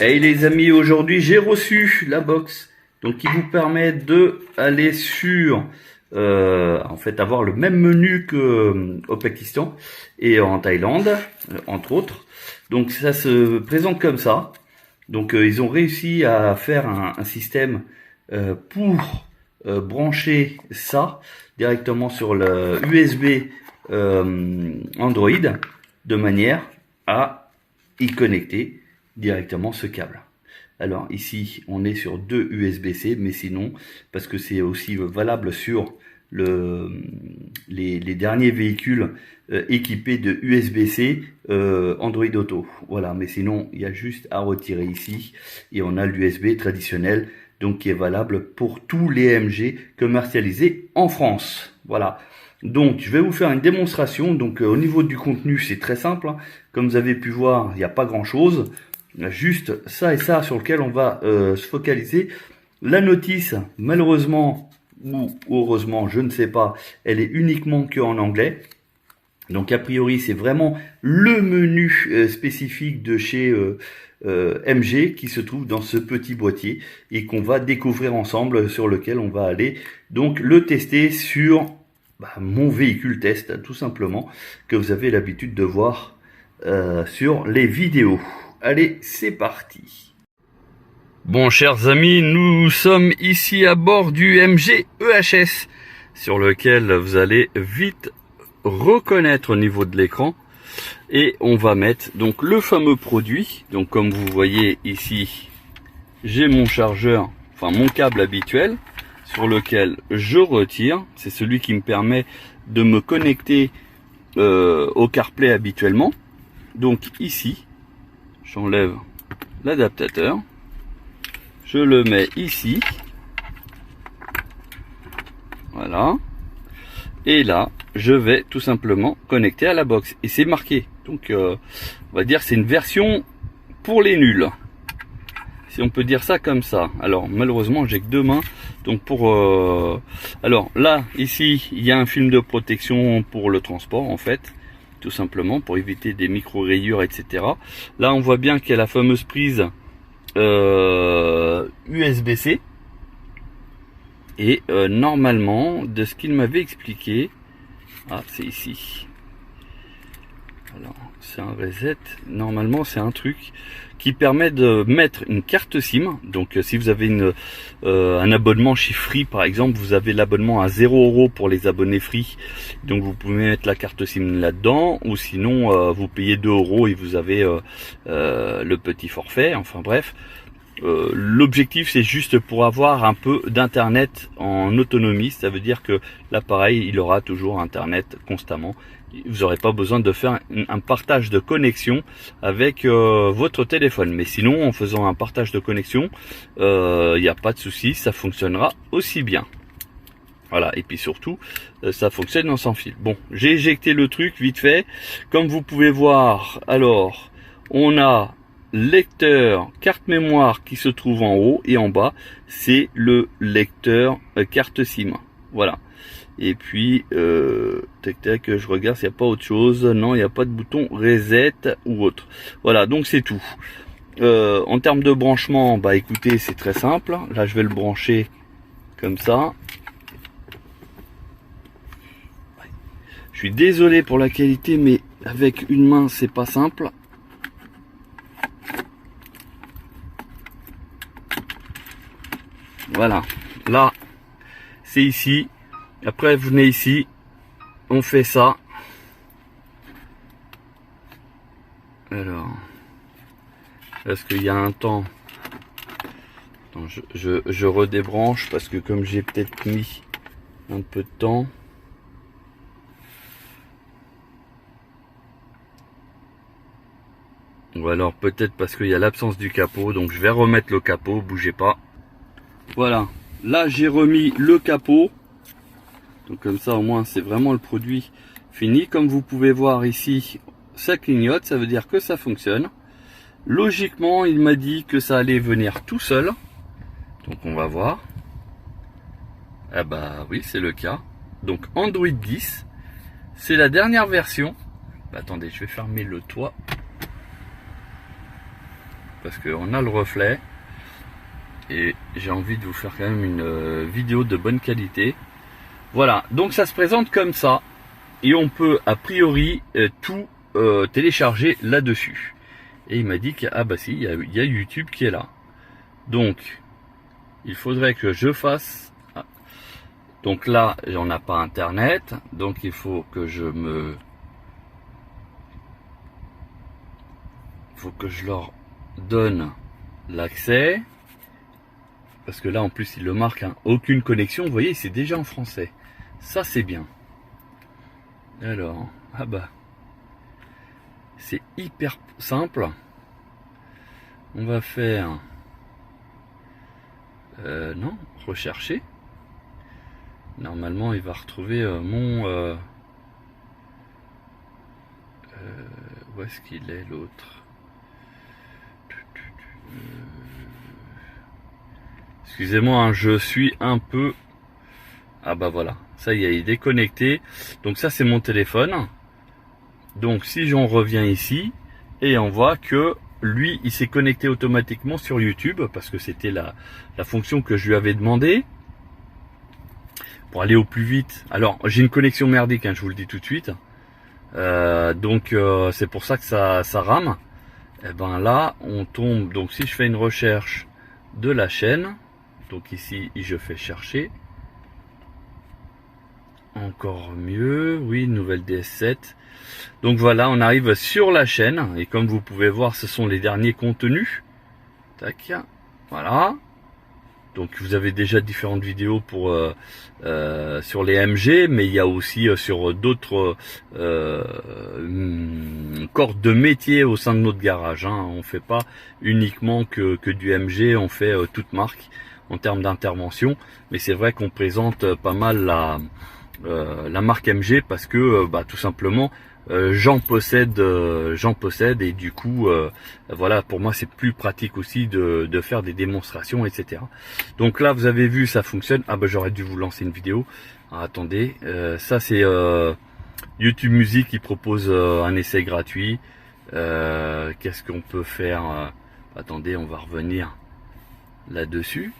Hey les amis, aujourd'hui j'ai reçu la box donc qui vous permet de aller sur en fait avoir le même menu que au Pakistan et en Thaïlande entre autres. Donc ça se présente comme ça. Donc ils ont réussi à faire un système pour brancher ça directement sur le USB Android de manière à y connecter directement ce câble. Alors ici on est sur deux USB-C, mais sinon parce que c'est aussi valable sur les derniers véhicules équipés de USB-C Android Auto. Voilà, mais sinon il y a juste à retirer ici et on a l'USB traditionnel, donc qui est valable pour tous les MG commercialisés en France. Voilà. Donc je vais vous faire une démonstration. Donc au niveau du contenu c'est très simple, hein. Comme vous avez pu voir, il n'y a pas grand chose, juste ça et ça sur lequel on va se focaliser. La notice, malheureusement ou heureusement, je ne sais pas, elle est uniquement que en anglais. Donc a priori c'est vraiment le menu spécifique de chez MG qui se trouve dans ce petit boîtier et qu'on va découvrir ensemble, sur lequel on va aller donc le tester sur mon véhicule test, tout simplement, que vous avez l'habitude de voir sur les vidéos. Allez, c'est parti. Bon, chers amis, nous sommes ici à bord du MG EHS, sur lequel vous allez vite reconnaître au niveau de l'écran, et on va mettre donc le fameux produit. Donc comme vous voyez ici, j'ai mon chargeur, enfin mon câble habituel, sur lequel je retire. C'est celui qui me permet de me connecter au CarPlay habituellement. Donc ici, j'enlève l'adaptateur, je le mets ici, voilà, et là je vais tout simplement connecter à la box et c'est marqué. Donc on va dire c'est une version pour les nuls, si on peut dire ça comme ça. Alors malheureusement j'ai que deux mains, donc pour alors là ici il y a un film de protection pour le transport en fait, tout simplement pour éviter des micro rayures, etc. Là on voit bien qu'il y a la fameuse prise USB-C, et normalement de ce qu'il m'avait expliqué, c'est ici, alors c'est un reset, normalement c'est un truc qui permet de mettre une carte SIM. Donc si vous avez un abonnement chez Free par exemple, vous avez l'abonnement à 0 € pour les abonnés Free, donc vous pouvez mettre la carte SIM là-dedans, ou sinon vous payez 2 € et vous avez le petit forfait, enfin bref. L'objectif c'est juste pour avoir un peu d'internet en autonomie, ça veut dire que l'appareil il aura toujours internet constamment, vous n'aurez pas besoin de faire un partage de connexion avec votre téléphone, mais sinon en faisant un partage de connexion il n'y a pas de souci, ça fonctionnera aussi bien. Voilà, et puis surtout ça fonctionne en sans fil. Bon, j'ai éjecté le truc vite fait, comme vous pouvez voir. Alors on a lecteur carte mémoire qui se trouve en haut, et en bas c'est le lecteur carte SIM. Voilà, et puis tac tac, je regarde s'il n'y a pas autre chose. Non, il n'y a pas de bouton reset ou autre. Voilà, donc c'est tout. En termes de branchement, écoutez, c'est très simple. Là je vais le brancher comme ça. Je suis désolé pour la qualité, mais avec une main c'est pas simple. Voilà, là c'est ici. Après vous venez ici, on fait ça. Alors, est-ce qu'il y a un temps? Attends, je redébranche parce que comme j'ai peut-être mis un peu de temps. Ou alors peut-être parce qu'il y a l'absence du capot, donc je vais remettre le capot, bougez pas. Voilà, là j'ai remis le capot, donc comme ça au moins c'est vraiment le produit fini. Comme vous pouvez voir ici, ça clignote, ça veut dire que ça fonctionne. Logiquement il m'a dit que ça allait venir tout seul, donc on va voir. Ah bah oui, c'est le cas. Donc Android 10, c'est la dernière version. Attendez, je vais fermer le toit. parce qu'on a le reflet. Et j'ai envie de vous faire quand même une vidéo de bonne qualité. Voilà, donc ça se présente comme ça. Et on peut a priori tout télécharger là-dessus. Et il m'a dit que, ah bah si, il y a YouTube qui est là. Donc, il faudrait que je fasse... Donc là, on n'a pas internet. Donc il faut que je me... Il faut que je leur donne l'accès. Parce que là, en plus, il le marque, hein, aucune connexion. Vous voyez, c'est déjà en français. Ça, c'est bien. Alors, ah bah, c'est hyper simple. On va faire, non, rechercher. Normalement, il va retrouver mon... où est-ce qu'il est, l'autre? Excusez-moi, hein, je suis un peu... Ah bah voilà, ça y est, il est connecté. Donc ça, c'est mon téléphone. Donc si j'en reviens ici, et on voit que lui, il s'est connecté automatiquement sur YouTube, parce que c'était la fonction que je lui avais demandé, pour aller au plus vite. Alors, j'ai une connexion merdique, hein, je vous le dis tout de suite. Donc c'est pour ça que ça rame. Et ben là, on tombe... Donc si je fais une recherche de la chaîne... Donc ici, je fais chercher. Encore mieux. Oui, nouvelle DS7. Donc voilà, on arrive sur la chaîne. Et comme vous pouvez voir, ce sont les derniers contenus. Tac. Voilà. Donc vous avez déjà différentes vidéos pour sur les MG, mais il y a aussi sur d'autres corps de métier au sein de notre garage. Hein. On fait pas uniquement que du MG, on fait toute marque en termes d'intervention. Mais c'est vrai qu'on présente pas mal la marque MG parce que bah, tout simplement j'en possède et du coup voilà, pour moi c'est plus pratique aussi de faire des démonstrations, etc. Donc là vous avez vu, ça fonctionne. Ah bah j'aurais dû vous lancer une vidéo. Ah, attendez, ça c'est YouTube Music qui propose un essai gratuit. Qu'est-ce qu'on peut faire? Attendez, on va revenir là-dessus.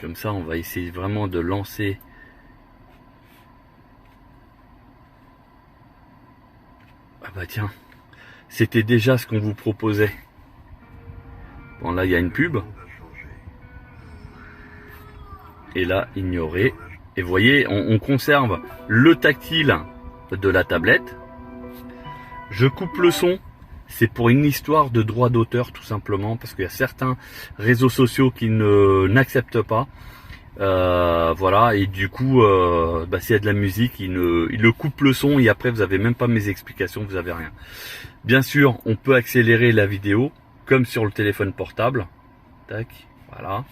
Comme ça on va essayer vraiment de lancer. Ah bah tiens, c'était déjà ce qu'on vous proposait. Bon là il y a une pub. Et là ignorer. Et vous voyez, on conserve le tactile de la tablette. Je coupe le son. C'est pour une histoire de droit d'auteur tout simplement. Parce qu'il y a certains réseaux sociaux qui n'acceptent pas. Voilà, et du coup bah, s'il y a de la musique, il le coupe le son et après vous avez même pas mes explications, vous avez rien. Bien sûr, on peut accélérer la vidéo comme sur le téléphone portable. Tac, voilà.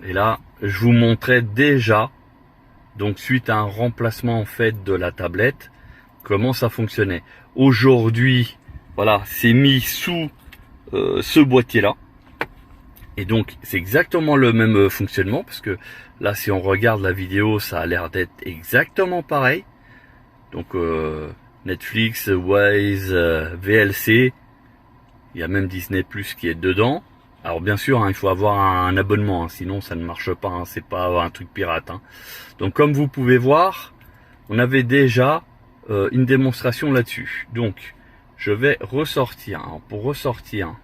Et là, je vous montrais déjà, donc suite à un remplacement en fait de la tablette, comment ça fonctionnait. Aujourd'hui, voilà, c'est mis sous ce boîtier là. Et donc c'est exactement le même fonctionnement, parce que là si on regarde la vidéo, ça a l'air d'être exactement pareil. Donc Netflix, Waze, VLC, il y a même Disney Plus qui est dedans. Alors bien sûr, hein, il faut avoir un abonnement, hein, sinon ça ne marche pas, hein, c'est pas un truc pirate. Hein. Donc comme vous pouvez voir, on avait déjà une démonstration là-dessus. Donc je vais ressortir. Alors, pour ressortir,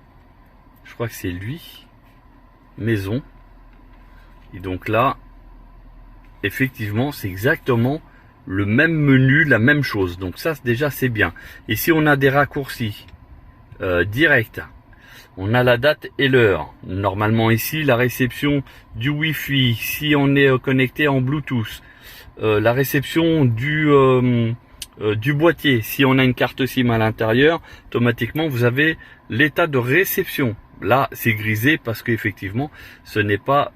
je crois que c'est lui. Maison, et donc là effectivement c'est exactement le même menu, la même chose, donc ça déjà c'est bien. Et si on a des raccourcis directs, on a la date et l'heure. Normalement ici la réception du Wi-Fi, si on est connecté en Bluetooth, la réception du boîtier, si on a une carte SIM à l'intérieur, automatiquement vous avez l'état de réception. Là, c'est grisé parce qu'effectivement, ce n'est pas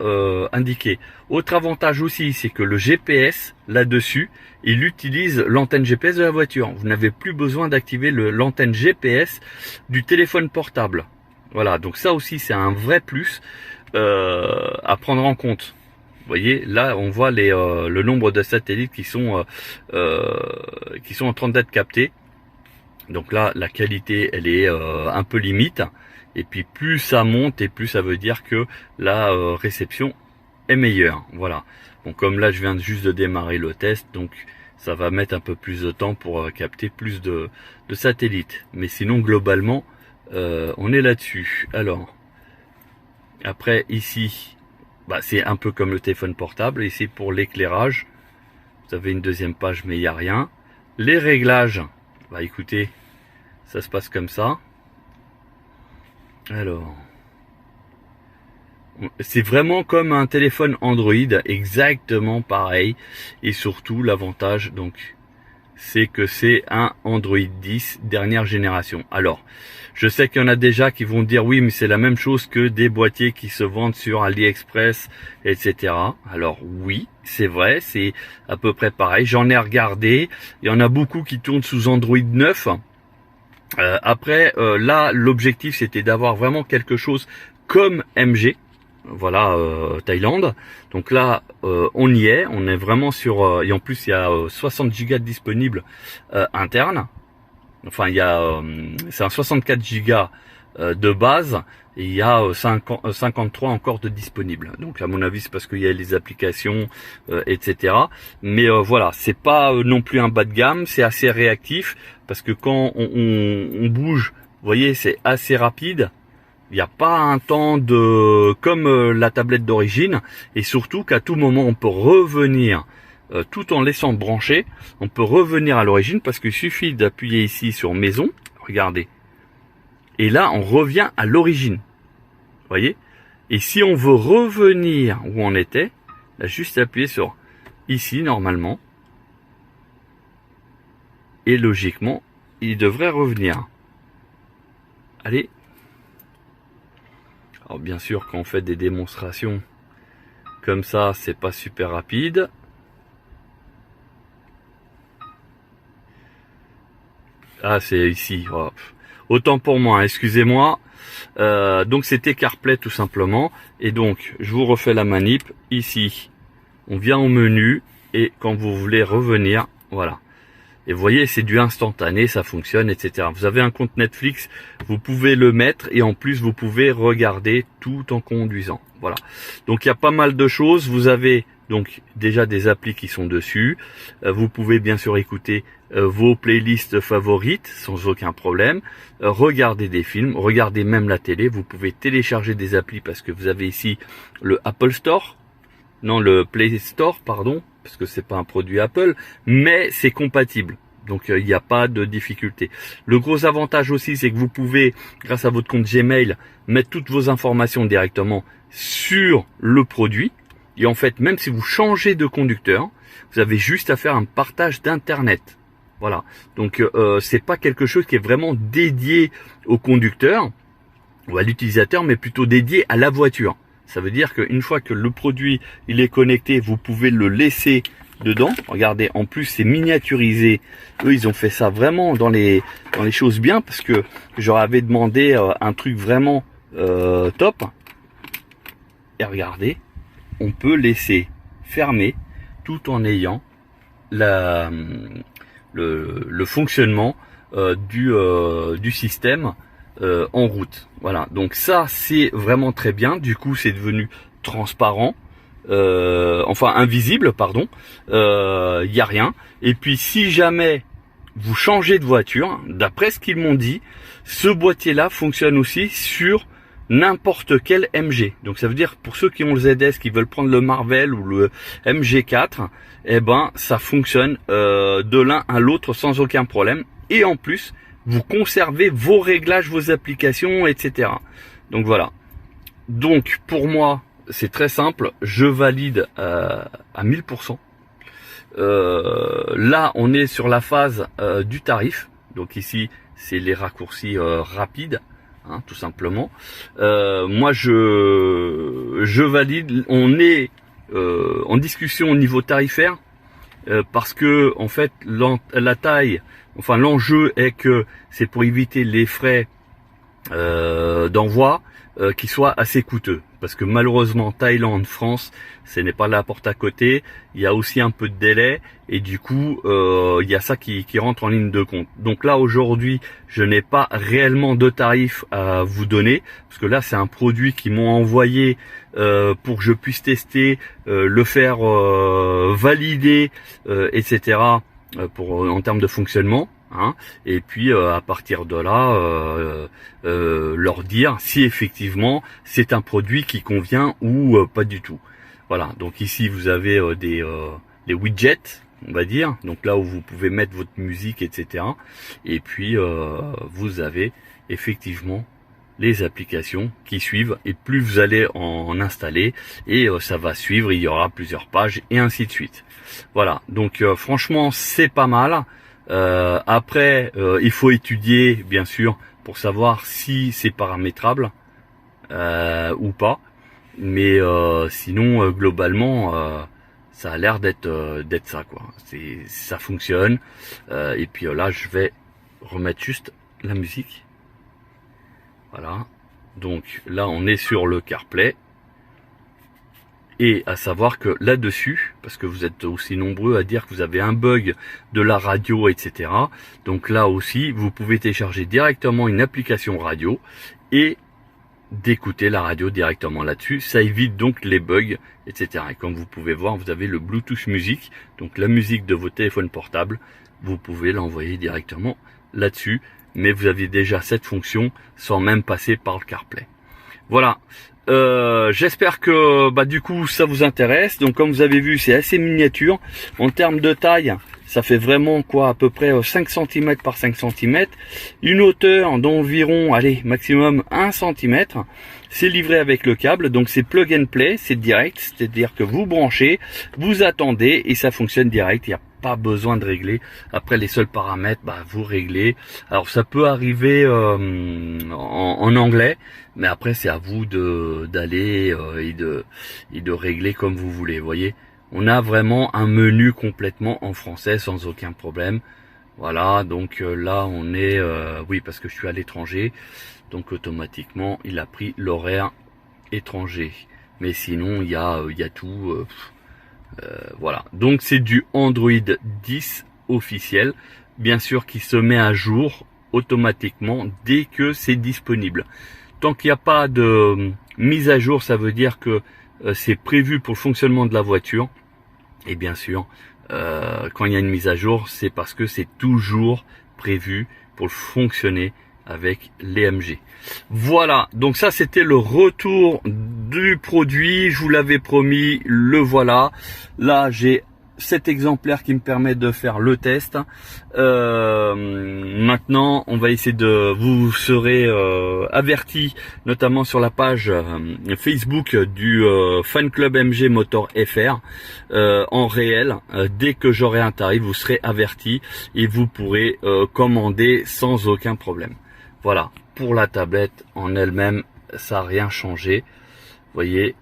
indiqué. Autre avantage aussi, c'est que le GPS, là-dessus, il utilise l'antenne GPS de la voiture. Vous n'avez plus besoin d'activer l'antenne GPS du téléphone portable. Voilà, donc ça aussi, c'est un vrai plus à prendre en compte. Vous voyez, là, on voit le nombre de satellites qui sont en train d'être captés. Donc là, la qualité, elle est un peu limite. Et puis plus ça monte et plus ça veut dire que la réception est meilleure. Voilà. Bon, comme là, je viens juste de démarrer le test, donc ça va mettre un peu plus de temps pour capter plus de satellites. Mais sinon, globalement, on est là-dessus. Alors, après, ici, bah, c'est un peu comme le téléphone portable. Ici, pour l'éclairage, vous avez une deuxième page, mais il n'y a rien. Les réglages, bah écoutez, ça se passe comme ça. Alors, c'est vraiment comme un téléphone Android, exactement pareil. Et surtout, l'avantage, donc, c'est que c'est un Android 10 dernière génération. Alors, je sais qu'il y en a déjà qui vont dire oui, mais c'est la même chose que des boîtiers qui se vendent sur AliExpress, etc. Alors oui, c'est vrai, c'est à peu près pareil. J'en ai regardé. Il y en a beaucoup qui tournent sous Android 9. Après, là, l'objectif, c'était d'avoir vraiment quelque chose comme MG. Voilà, Thaïlande. Donc là, on y est. On est vraiment sur... et en plus, il y a 60 Go disponibles internes. Enfin, il y a... c'est un 64 Go de base. Et il y a 53 encore de disponibles. Donc à mon avis, c'est parce qu'il y a les applications, etc. Mais voilà, c'est pas non plus un bas de gamme. C'est assez réactif. Parce que quand on bouge, vous voyez, c'est assez rapide. Il n'y a pas un temps de comme la tablette d'origine, et surtout qu'à tout moment on peut revenir tout en laissant brancher, on peut revenir à l'origine parce qu'il suffit d'appuyer ici sur maison, regardez, et là on revient à l'origine, voyez. Et si on veut revenir où on était, là juste appuyer sur ici normalement, et logiquement il devrait revenir. Allez. Alors bien sûr, quand on fait des démonstrations comme ça, c'est pas super rapide. Ah, c'est ici. Oh. Autant pour moi, hein, excusez-moi. Donc c'était CarPlay tout simplement. Et donc, je vous refais la manip. Ici, on vient au menu et quand vous voulez revenir, voilà. Et vous voyez, c'est du instantané, ça fonctionne, etc. Vous avez un compte Netflix, vous pouvez le mettre et en plus, vous pouvez regarder tout en conduisant. Voilà. Donc, il y a pas mal de choses. Vous avez donc déjà des applis qui sont dessus. Vous pouvez bien sûr écouter vos playlists favorites sans aucun problème. Regarder des films, regarder même la télé. Vous pouvez télécharger des applis parce que vous avez ici le Apple Store. Non, le Play Store, pardon, parce que c'est pas un produit Apple, mais c'est compatible. Donc il n'y a pas de difficulté. Le gros avantage aussi, c'est que vous pouvez, grâce à votre compte Gmail, mettre toutes vos informations directement sur le produit. Et en fait, même si vous changez de conducteur, vous avez juste à faire un partage d'internet. Voilà. Donc c'est pas quelque chose qui est vraiment dédié au conducteur ou à l'utilisateur, mais plutôt dédié à la voiture. Ça veut dire qu'une fois que le produit il est connecté, vous pouvez le laisser dedans. Regardez, en plus c'est miniaturisé. Eux, ils ont fait ça vraiment dans les choses bien parce que j'aurais avais demandé un truc vraiment top. Et regardez, on peut laisser fermer tout en ayant le fonctionnement du système en route. Voilà, donc ça c'est vraiment très bien. Du coup c'est devenu transparent, enfin invisible, pardon. Il n'y a rien. Et puis si jamais vous changez de voiture, d'après ce qu'ils m'ont dit, ce boîtier là fonctionne aussi sur n'importe quel MG. Donc ça veut dire pour ceux qui ont le ZS, qui veulent prendre le Marvel ou le MG4, eh ben ça fonctionne de l'un à l'autre sans aucun problème. Et en plus vous conservez vos réglages, vos applications, etc. Donc voilà. Donc pour moi, c'est très simple. Je valide à 1000%. Là, on est sur la phase du tarif. Donc ici, c'est les raccourcis rapides, hein, tout simplement. Moi, je valide. On est en discussion au niveau tarifaire parce que en fait, la taille... Enfin, l'enjeu est que c'est pour éviter les frais d'envoi qui soient assez coûteux. parce que malheureusement Thaïlande, France, ce n'est pas la porte à côté. Il y a aussi un peu de délai et du coup il y a ça qui rentre en ligne de compte. Donc là aujourd'hui je n'ai pas réellement de tarif à vous donner parce que là c'est un produit qu'ils m'ont envoyé pour que je puisse tester, le faire valider, etc. En termes de fonctionnement. Hein, et puis à partir de là leur dire si effectivement c'est un produit qui convient ou pas du tout. Voilà, donc ici vous avez des widgets, on va dire, donc là où vous pouvez mettre votre musique, etc. Et puis vous avez effectivement les applications qui suivent, et plus vous allez en installer, et ça va suivre, il y aura plusieurs pages et ainsi de suite. Voilà, donc franchement c'est pas mal. Après, il faut étudier, bien sûr, pour savoir si c'est paramétrable ou pas. Mais sinon, globalement, ça a l'air d'être ça, quoi. Ça fonctionne. Et puis là, je vais remettre juste la musique. Voilà. Donc là, on est sur le CarPlay. Et à savoir que là-dessus, parce que vous êtes aussi nombreux à dire que vous avez un bug de la radio, etc. Donc là aussi, vous pouvez télécharger directement une application radio et d'écouter la radio directement là-dessus. Ça évite donc les bugs, etc. Et comme vous pouvez voir, vous avez le Bluetooth musique, donc la musique de vos téléphones portables. Vous pouvez l'envoyer directement là-dessus, mais vous avez déjà cette fonction sans même passer par le CarPlay. Voilà. J'espère que du coup ça vous intéresse. Donc comme vous avez vu, c'est assez miniature. En termes de taille, ça fait vraiment quoi, à peu près 5 cm par 5 cm. Une hauteur d'environ, allez, maximum 1 cm. C'est livré avec le câble, donc c'est plug and play, c'est direct, c'est-à-dire que vous branchez, vous attendez et ça fonctionne direct. Il n'y a pas besoin de régler. Après les seuls paramètres, vous réglez. Alors ça peut arriver en anglais, mais après c'est à vous d'aller et de régler comme vous voulez. Vous voyez, on a vraiment un menu complètement en français sans aucun problème. Voilà, donc là on est, oui, parce que je suis à l'étranger, donc automatiquement il a pris l'horaire étranger. Mais sinon il y a tout. Voilà, donc c'est du Android 10 officiel, bien sûr, qui se met à jour automatiquement dès que c'est disponible. Tant qu'il n'y a pas de mise à jour, ça veut dire que c'est prévu pour le fonctionnement de la voiture. Et bien sûr, quand il y a une mise à jour, c'est parce que c'est toujours prévu pour fonctionner avec l'EMG. Voilà, donc ça c'était le retour du produit, je vous l'avais promis, le voilà. Là j'ai cet exemplaire qui me permet de faire le test. Maintenant on va essayer vous serez averti, notamment sur la page Facebook du fan club MG Motor FR, en réel. Dès que j'aurai un tarif, vous serez averti et vous pourrez commander sans aucun problème. Voilà, pour la tablette en elle-même, ça n'a rien changé. Vous voyez.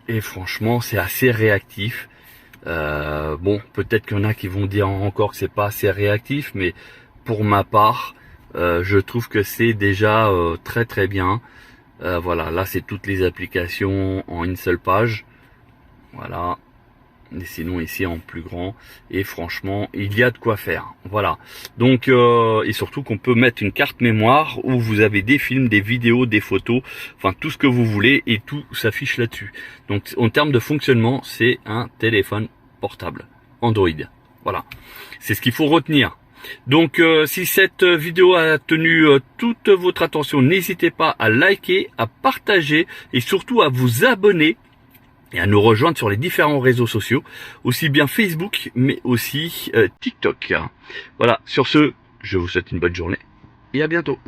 Et franchement, c'est assez réactif. Bon, peut-être qu'il y en a qui vont dire encore que c'est pas assez réactif, mais pour ma part, je trouve que c'est déjà très très bien. Voilà, là c'est toutes les applications en une seule page. Voilà. Et sinon ici en plus grand, et franchement il y a de quoi faire. Voilà, donc et surtout qu'on peut mettre une carte mémoire où vous avez des films, des vidéos, des photos, enfin tout ce que vous voulez, et tout s'affiche là-dessus. Donc en termes de fonctionnement, c'est un téléphone portable Android. Voilà, c'est ce qu'il faut retenir. Donc si cette vidéo a tenu toute votre attention, n'hésitez pas à liker, à partager et surtout à vous abonner et à nous rejoindre sur les différents réseaux sociaux, aussi bien Facebook, mais aussi TikTok. Voilà, sur ce, je vous souhaite une bonne journée et à bientôt.